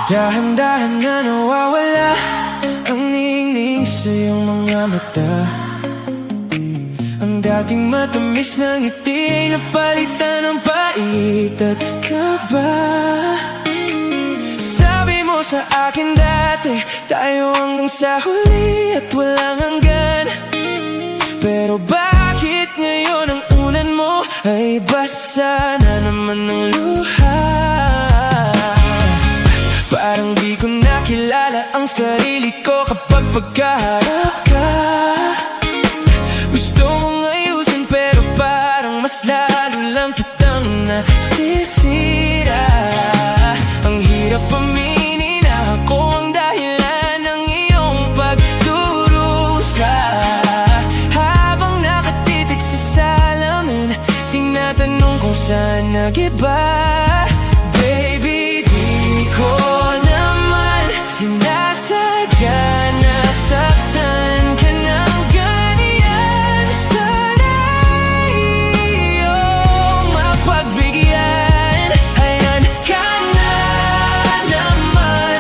Dahan-dahan na nawawala ang ningning sa iyong mga mata. Ang dating matamis na ngiti ay napalitan ng pait at kaba. Sabi mo sa akin dati, tayo hanggang sa huli at walang hanggan. Pero bakit ngayon ang unan mo ay basa na naman ng luha? Parang di ko nakilala ang sarili ko kapag pagkaharap ka. Gusto mong ayusin pero parang mas lalo lang kitang nasisira. Ang hirap aminin na ako ang dahilan ng iyong pagdurusa. Habang nakatitig sa salamin, tinatanong kung saan nag-iba. Baby, di ko sinasadya na saktan ka ng ganyan. Sana'y iyong mapagbigyan. Ayan ka na naman,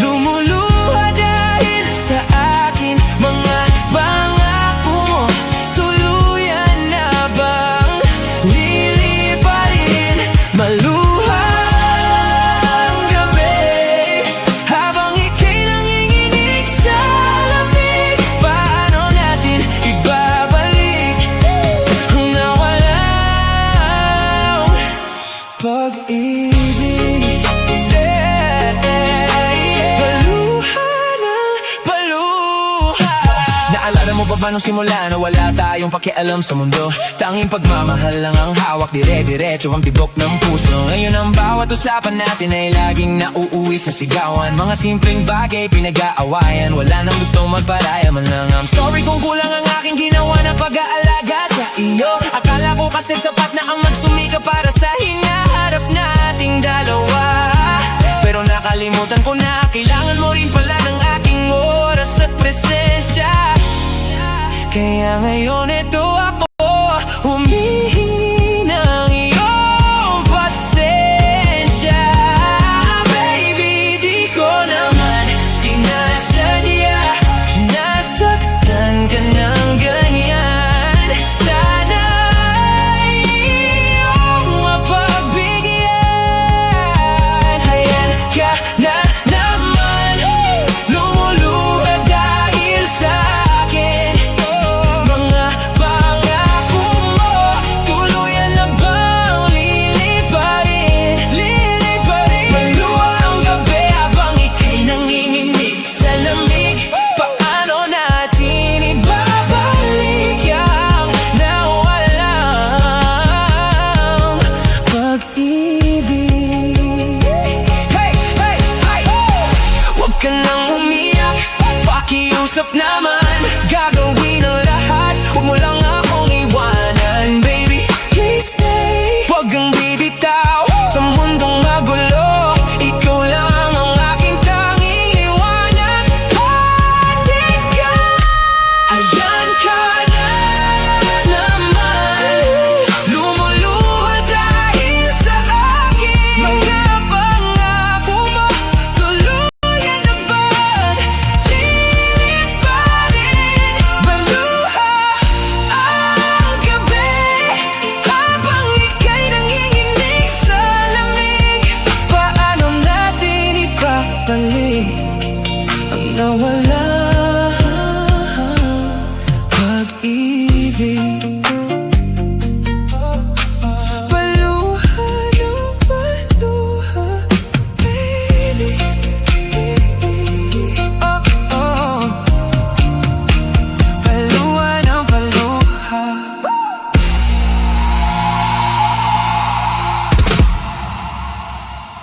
lumuluha dahil sa akin. Mga pangako mo, tuluyan na bang liliparin? Maluha pag-ibig, paluha ng paluha. Naalala mo ba nung simula na wala tayong pakialam sa mundo? Tanging pagmamahal lang ang hawak, dire-diretso ang tibok ng puso. Ngayon ang bawat usapan natin ay laging nauuwi sa sigawan. Mga simpleng bagay pinag-aawayan, wala nang gustong magparaya man lang. I'm sorry kung kulang ang aking ginawa na pag-aalaga sa iyo. Akala ko kasi sapat na ang magsumika para sa hinaharap nating dalawa. Pero nakalimutan ko na kailangan mo rin pala ng aking oras at presensya. Kaya ngayon ito